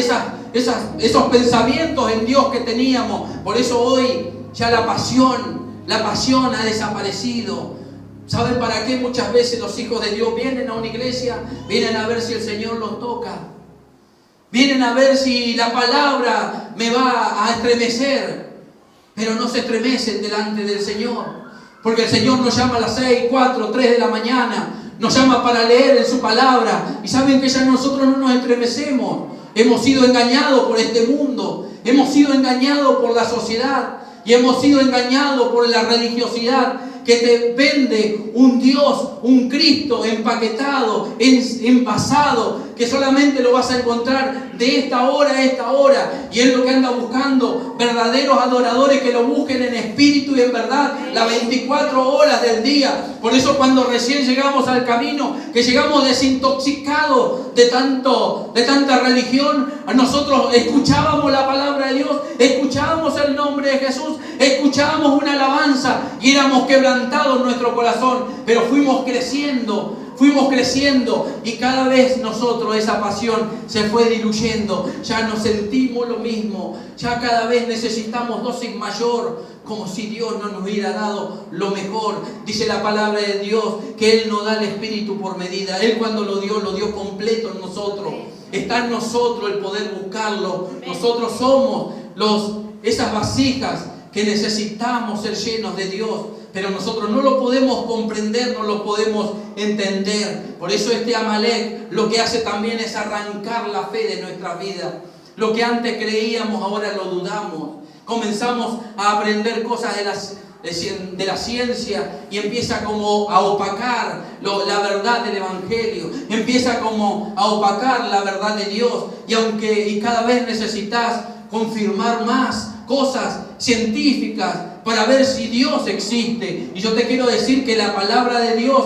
esos pensamientos en Dios que teníamos. Por eso hoy ya la pasión ha desaparecido. ¿Saben para qué muchas veces los hijos de Dios vienen a una iglesia? Vienen a ver si el Señor los toca. Vienen a ver si la palabra me va a estremecer. Pero no se estremecen delante del Señor. Porque el Señor nos llama a las 6, 4, 3 de la mañana. Nos llama para leer en su palabra. Y saben que ya nosotros no nos estremecemos. Hemos sido engañados por este mundo. Hemos sido engañados por la sociedad. Y hemos sido engañados por la religiosidad que te vende un Dios, un Cristo empaquetado, envasado, que solamente lo vas a encontrar de esta hora a esta hora. Y es lo que anda buscando, verdaderos adoradores que lo busquen en espíritu y en verdad, las 24 horas del día. Por eso cuando recién llegamos al camino, que llegamos desintoxicados de tanta religión, nosotros escuchábamos la palabra de Dios, escuchábamos el nombre de Jesús, escuchábamos una alabanza y éramos quebrantados en nuestro corazón, pero fuimos creciendo y cada vez nosotros esa pasión se fue diluyendo, ya no sentimos lo mismo, ya cada vez necesitamos dosis mayor, como si Dios no nos hubiera dado lo mejor. Dice la palabra de Dios que Él nos da el Espíritu por medida. Él cuando lo dio completo en nosotros. Está en nosotros el poder buscarlo. Nosotros somos esas vasijas que necesitamos ser llenos de Dios, pero nosotros no lo podemos comprender, no lo podemos entender. Por eso este Amalek lo que hace también es arrancar la fe de nuestra vida. Lo que antes creíamos, ahora lo dudamos. Comenzamos a aprender cosas de la ciencia y empieza como a opacar la verdad del Evangelio, empieza como a opacar la verdad de Dios, y cada vez necesitas confirmar más cosas científicas para ver si Dios existe. Y yo te quiero decir que la palabra de Dios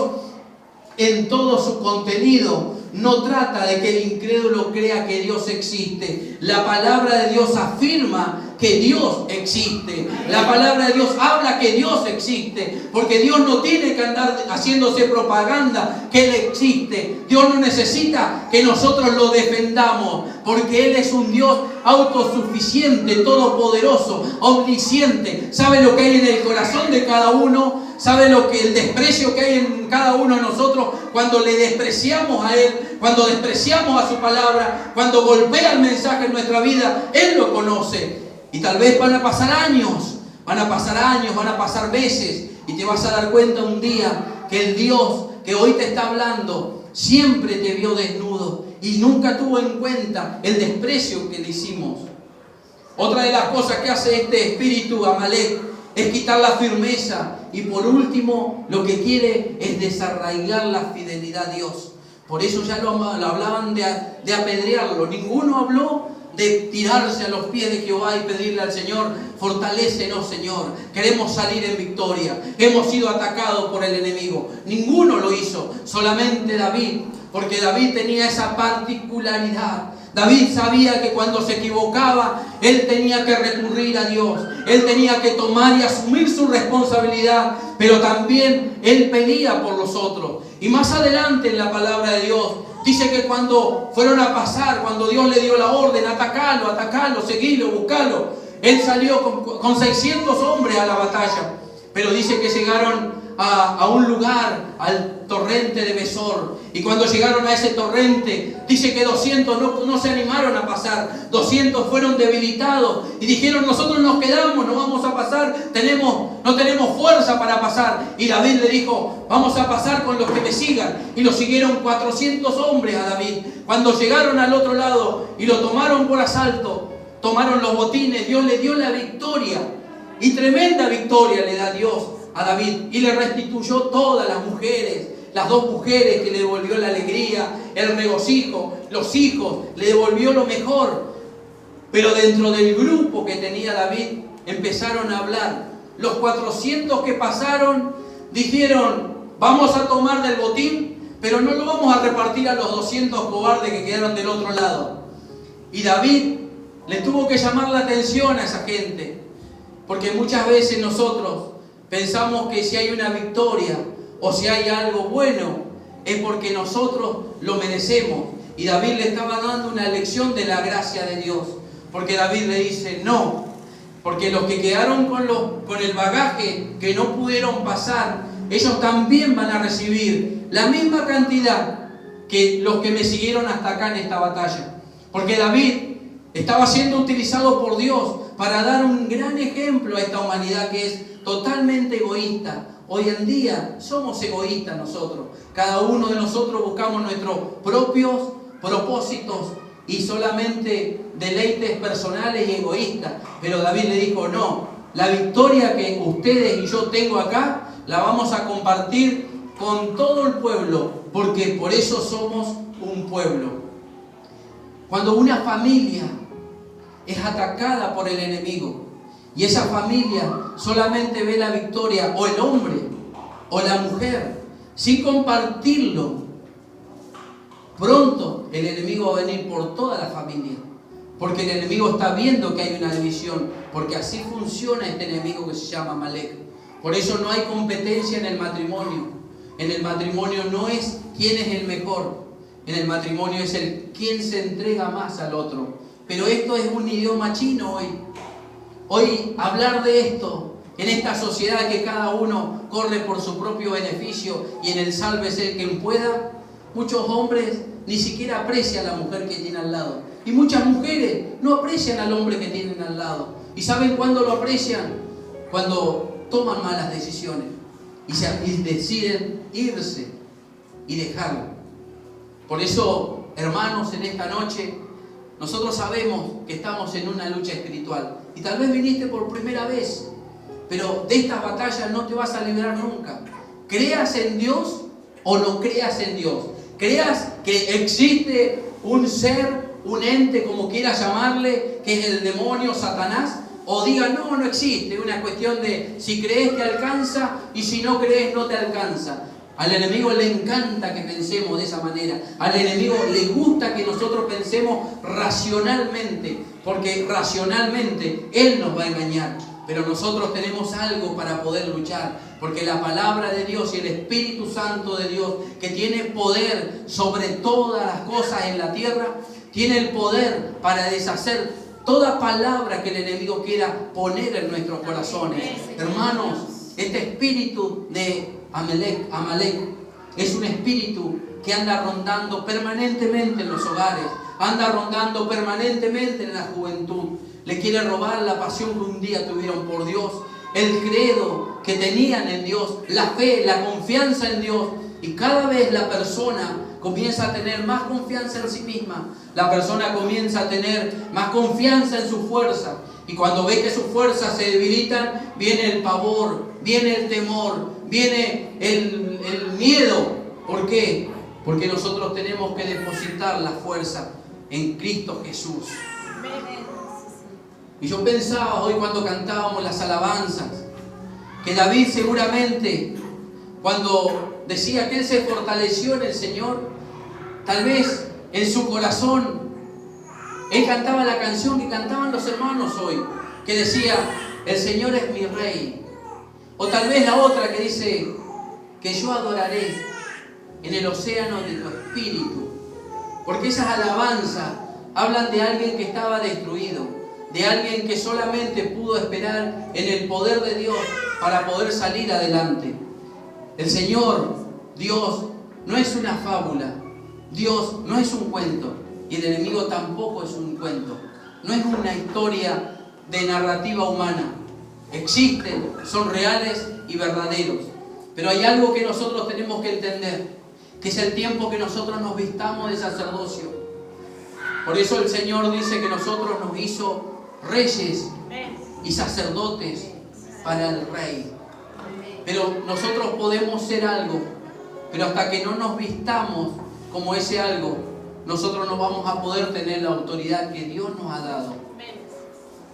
en todo su contenido no trata de que el incrédulo crea que Dios existe. La palabra de Dios afirma que Dios existe. La palabra de Dios habla que Dios existe, porque Dios no tiene que andar haciéndose propaganda que Él existe. Dios no necesita que nosotros lo defendamos, porque Él es un Dios autosuficiente, todopoderoso, omnisciente. Sabe lo que hay en el corazón de cada uno, sabe el desprecio que hay en cada uno de nosotros cuando le despreciamos a Él, cuando despreciamos a su palabra, cuando golpea el mensaje en nuestra vida. Él lo conoce. Y tal vez van a pasar años, van a pasar meses, y te vas a dar cuenta un día que el Dios que hoy te está hablando siempre te vio desnudo y nunca tuvo en cuenta el desprecio que le hicimos. Otra de las cosas que hace este espíritu Amalek es quitar la firmeza, y por último lo que quiere es desarraigar la fidelidad a Dios. Por eso ya lo hablaban de apedrearlo. Ninguno habló de tirarse a los pies de Jehová y pedirle al Señor: fortalécenos, Señor, queremos salir en victoria, hemos sido atacados por el enemigo. Ninguno lo hizo, solamente David, porque David tenía esa particularidad. David sabía que cuando se equivocaba, él tenía que recurrir a Dios. Él tenía que tomar y asumir su responsabilidad, pero también él pedía por los otros. Y más adelante en la palabra de Dios, dice que cuando fueron a pasar, cuando Dios le dio la orden, atacalo, seguilo, buscalo, él salió con 600 hombres a la batalla. Pero dice que llegaron a un lugar, al torrente de Besor. Y cuando llegaron a ese torrente, dice que 200 no se animaron a pasar. 200 fueron debilitados y dijeron: nosotros nos quedamos, no vamos a pasar, no tenemos fuerza para pasar. Y David le dijo: vamos a pasar con los que me sigan. Y lo siguieron 400 hombres a David. Cuando llegaron al otro lado y lo tomaron por asalto, tomaron los botines, Dios le dio la victoria. Y tremenda victoria le da Dios a David. Y le restituyó todas las mujeres, las 2 mujeres que le devolvió la alegría, el regocijo, los hijos, le devolvió lo mejor. Pero dentro del grupo que tenía David empezaron a hablar. Los 400 que pasaron dijeron: vamos a tomar del botín, pero no lo vamos a repartir a los 200 cobardes que quedaron del otro lado. Y David le tuvo que llamar la atención a esa gente. Porque muchas veces nosotros pensamos que si hay una victoria o si hay algo bueno, es porque nosotros lo merecemos. Y David le estaba dando una lección de la gracia de Dios. Porque David le dice: no, porque los que quedaron con el bagaje, que no pudieron pasar, ellos también van a recibir la misma cantidad que los que me siguieron hasta acá en esta batalla. Porque David estaba siendo utilizado por Dios para dar un gran ejemplo a esta humanidad que es totalmente egoísta. Hoy en día somos egoístas nosotros. Cada uno de nosotros buscamos nuestros propios propósitos y solamente deleites personales y egoístas. Pero David le dijo: no, la victoria que ustedes y yo tengo acá la vamos a compartir con todo el pueblo, porque por eso somos un pueblo. Cuando una familia es atacada por el enemigo y esa familia solamente ve la victoria, o el hombre o la mujer, sin compartirlo, pronto el enemigo va a venir por toda la familia, porque el enemigo está viendo que hay una división, porque así funciona este enemigo que se llama Amalek. Por eso no hay competencia en el matrimonio. En el matrimonio no es quién es el mejor, en el matrimonio es quién se entrega más al otro. Pero esto es un idioma chino hoy. Hoy hablar de esto, en esta sociedad que cada uno corre por su propio beneficio y en el sálvese quien pueda, muchos hombres ni siquiera aprecian a la mujer que tiene al lado. Y muchas mujeres no aprecian al hombre que tienen al lado. ¿Y saben cuándo lo aprecian? Cuando toman malas decisiones y deciden irse y dejarlo. Por eso, hermanos, en esta noche nosotros sabemos que estamos en una lucha espiritual. Y tal vez viniste por primera vez, pero de estas batallas no te vas a librar nunca. Creas en Dios o no creas en Dios. Creas que existe un ser, un ente, como quieras llamarle, que es el demonio, Satanás, o diga: no, no existe. Es una cuestión de si crees te alcanza y si no crees no te alcanza. Al enemigo le encanta que pensemos de esa manera. Al enemigo le gusta que nosotros pensemos racionalmente, porque racionalmente él nos va a engañar. Pero nosotros tenemos algo para poder luchar, porque la palabra de Dios y el Espíritu Santo de Dios, que tiene poder sobre todas las cosas en la tierra, tiene el poder para deshacer toda palabra que el enemigo quiera poner en nuestros corazones. Hermanos, este espíritu de Amalek es un espíritu que anda rondando permanentemente en los hogares, anda rondando permanentemente en la juventud. Le quiere robar la pasión que un día tuvieron por Dios, el credo que tenían en Dios, la fe, la confianza en Dios. Y cada vez la persona comienza a tener más confianza en sí misma, la persona comienza a tener más confianza en su fuerza. Y cuando ve que sus fuerzas se debilitan, viene el pavor, viene el temor, viene el miedo. ¿Por qué? Porque nosotros tenemos que depositar la fuerza en Cristo Jesús. Y yo pensaba hoy cuando cantábamos las alabanzas, que David seguramente, cuando decía que él se fortaleció en el Señor, Tal vez en su corazón él cantaba la canción que cantaban los hermanos hoy, que decía, el Señor es mi Rey. O tal vez la otra que dice, que yo adoraré en el océano de tu espíritu. Porque esas alabanzas hablan de alguien que estaba destruido, de alguien que solamente pudo esperar en el poder de Dios para poder salir adelante. El Señor, Dios, no es una fábula, Dios no es un cuento, y el enemigo tampoco es un cuento, no es una historia de narrativa humana. Existen, son reales y verdaderos, pero hay algo que nosotros tenemos que entender, que es el tiempo que nosotros nos vistamos de sacerdocio. Por eso el Señor dice que nosotros nos hizo reyes y sacerdotes para el Rey. Pero nosotros podemos ser algo, pero hasta que no nos vistamos como ese algo, nosotros no vamos a poder tener la autoridad que Dios nos ha dado.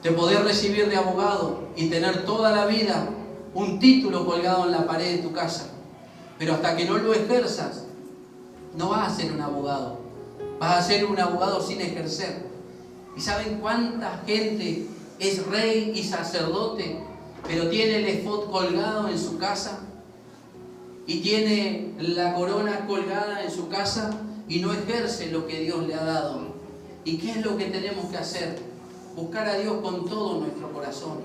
De poder recibir de abogado y tener toda la vida un título colgado en la pared de tu casa. Pero hasta que no lo ejerzas, no vas a ser un abogado. Vas a ser un abogado sin ejercer. ¿Y saben cuánta gente es rey y sacerdote, pero tiene el efod colgado en su casa? Y tiene la corona colgada en su casa y no ejerce lo que Dios le ha dado. ¿Y qué es lo que tenemos que hacer? Buscar a Dios con todo nuestro corazón.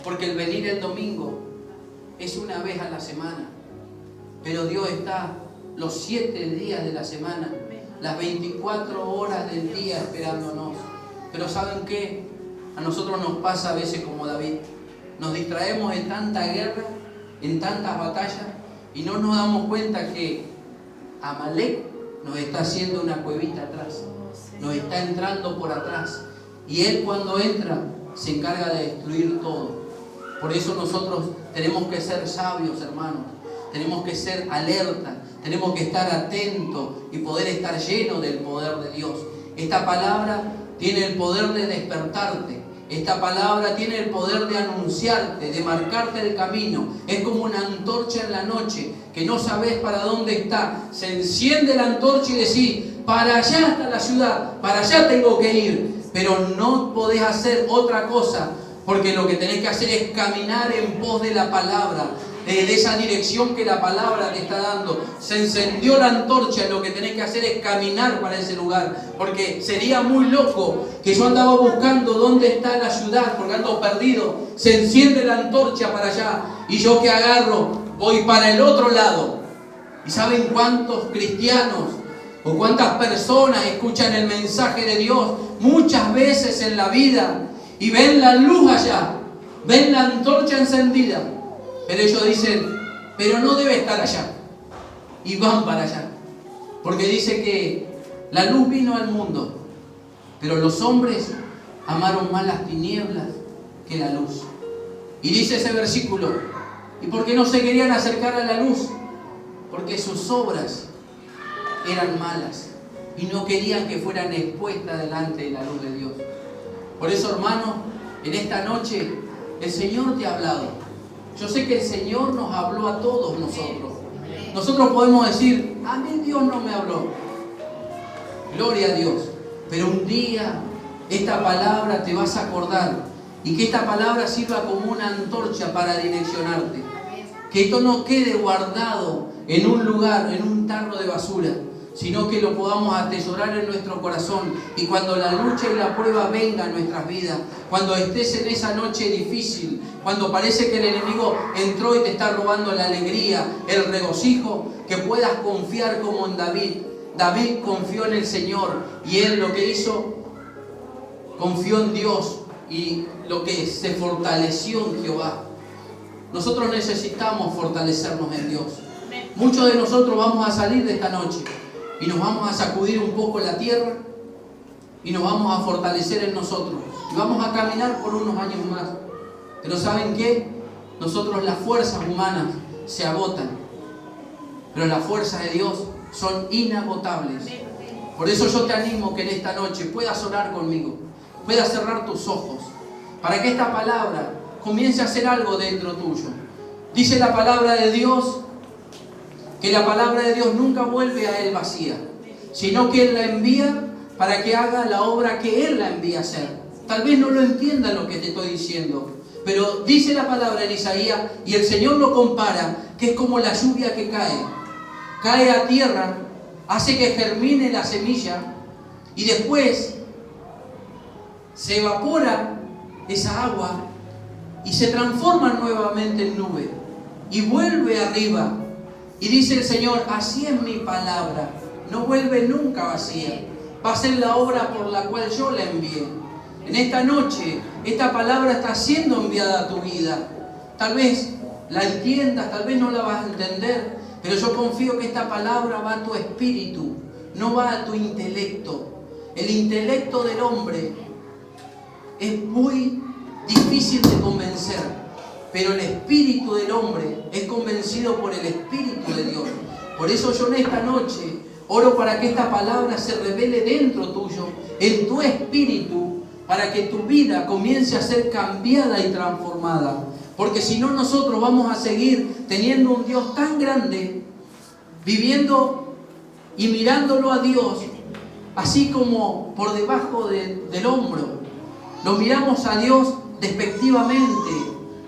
Porque el venir el domingo es una vez a la semana. Pero Dios está los 7 días de la semana, las 24 horas del día esperándonos. Pero ¿saben qué? A nosotros nos pasa a veces como David. Nos distraemos en tanta guerra, en tantas batallas, y no nos damos cuenta que Amalek nos está haciendo una cuevita atrás. Nos está entrando por atrás. Y él cuando entra se encarga de destruir todo. Por eso nosotros tenemos que ser sabios, hermanos. Tenemos que ser alerta. Tenemos que estar atentos y poder estar llenos del poder de Dios. Esta palabra tiene el poder de despertarte. Esta palabra tiene el poder de anunciarte, de marcarte el camino. Es como una antorcha en la noche que no sabes para dónde está. Se enciende la antorcha y decís, para allá está la ciudad, para allá tengo que ir. Pero no podés hacer otra cosa, porque lo que tenés que hacer es caminar en pos de la palabra, de esa dirección que la palabra te está dando. Se encendió la antorcha, lo que tenés que hacer es caminar para ese lugar, porque sería muy loco que yo andaba buscando dónde está la ciudad, porque ando perdido. Se enciende la antorcha para allá y yo que agarro, voy para el otro lado. ¿Y saben cuántos cristianos o cuántas personas escuchan el mensaje de Dios muchas veces en la vida y ven la luz allá, ven la antorcha encendida? Pero ellos dicen, pero no debe estar allá. Y van para allá. Porque dice que la luz vino al mundo, pero los hombres amaron más las tinieblas que la luz. Y dice ese versículo, ¿y por qué no se querían acercar a la luz? Porque sus obras eran malas y no querían que fueran expuestas delante de la luz de Dios. Por eso, hermano, en esta noche el Señor te ha hablado. Yo sé que el Señor nos habló a todos nosotros. Nosotros podemos decir, a mí Dios no me habló. Gloria a Dios. Pero un día esta palabra te vas a acordar y que esta palabra sirva como una antorcha para direccionarte. Que esto no quede guardado en un lugar, en un tarro de basura, sino que lo podamos atesorar en nuestro corazón. Y cuando la lucha y la prueba vengan a nuestras vidas, cuando estés en esa noche difícil, cuando parece que el enemigo entró y te está robando la alegría, el regocijo, que puedas confiar como en David. David confió en el Señor y él lo que hizo, confió en Dios y lo que se fortaleció en Jehová. Nosotros necesitamos fortalecernos en Dios. Muchos de nosotros vamos a salir de esta noche y nos vamos a sacudir un poco la tierra y nos vamos a fortalecer en nosotros. Y vamos a caminar por unos años más. Pero ¿saben qué? Nosotros las fuerzas humanas se agotan, pero las fuerzas de Dios son inagotables. Por eso yo te animo que en esta noche puedas orar conmigo, puedas cerrar tus ojos, para que esta palabra comience a hacer algo dentro tuyo. Dice la palabra de Dios que la palabra de Dios nunca vuelve a él vacía. sino que Él la envía para que haga la obra que Él la envía a hacer. Tal vez no lo entienda lo que te estoy diciendo, pero dice la palabra en Isaías, y el Señor lo compara, que es como la lluvia que cae a tierra, hace que germine la semilla, y después se evapora esa agua y se transforma nuevamente en nube y vuelve arriba. Y dice el Señor, así es mi palabra, no vuelve nunca vacía, va a ser la obra por la cual yo la envié. En esta noche, esta palabra está siendo enviada a tu vida. Tal vez la entiendas, tal vez no la vas a entender, pero yo confío que esta palabra va a tu espíritu, no va a tu intelecto. El intelecto del hombre es muy difícil de convencer, pero el espíritu del hombre es convencido por el Espíritu de Dios. Por eso yo en esta noche oro para que esta palabra se revele dentro tuyo, en tu espíritu, para que tu vida comience a ser cambiada y transformada. Porque si no, nosotros vamos a seguir teniendo un Dios tan grande, viviendo y mirándolo a Dios así como por debajo del hombro. Lo miramos a Dios despectivamente,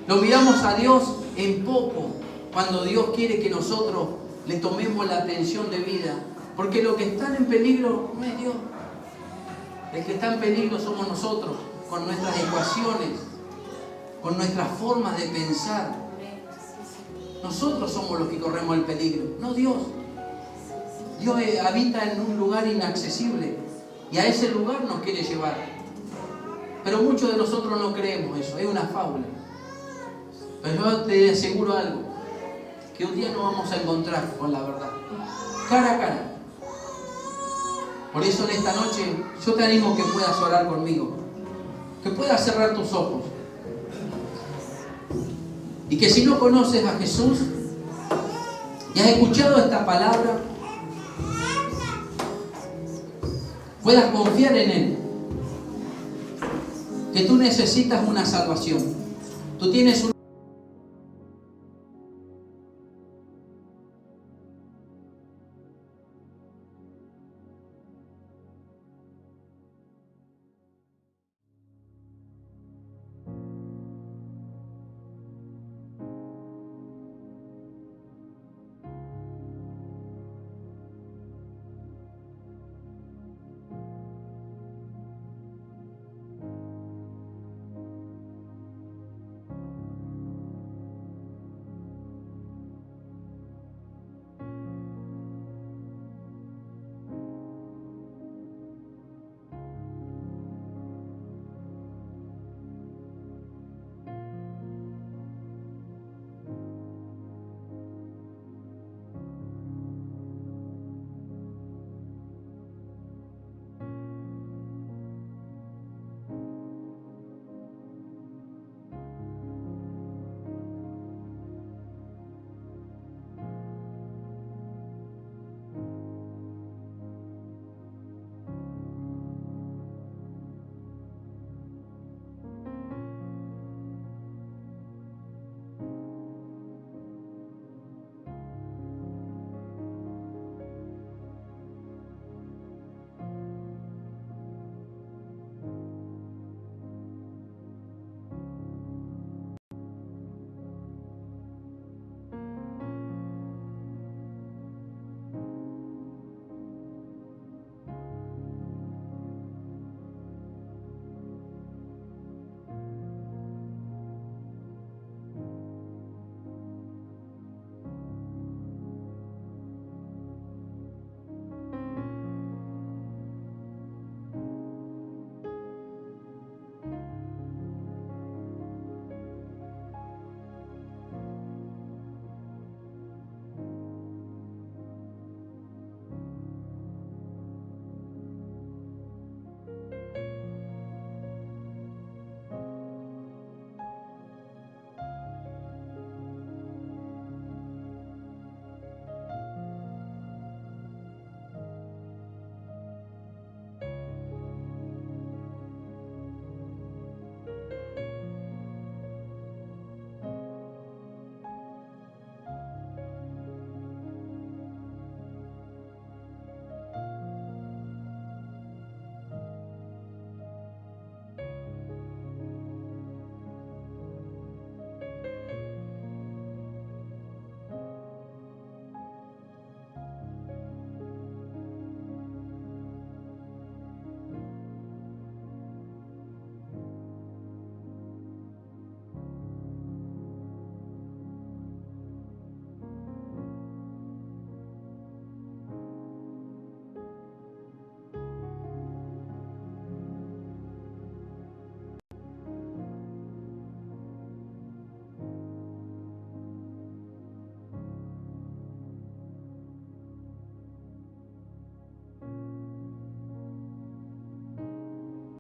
lo miramos a Dios en poco, cuando Dios quiere que nosotros le tomemos la atención debida. Porque los que están en peligro no es Dios. El que está en peligro somos nosotros, con nuestras ecuaciones, con nuestras formas de pensar. Nosotros somos los que corremos el peligro, no Dios. Dios habita en un lugar inaccesible y a ese lugar nos quiere llevar. Pero muchos de nosotros no creemos eso, es una fábula. Pero yo te aseguro algo, que un día nos vamos a encontrar con la verdad, cara a cara. Por eso en esta noche yo te animo que puedas orar conmigo, que puedas cerrar tus ojos. Y que si no conoces a Jesús y has escuchado esta palabra, puedas confiar en Él. Que tú necesitas una salvación. Tú tienes una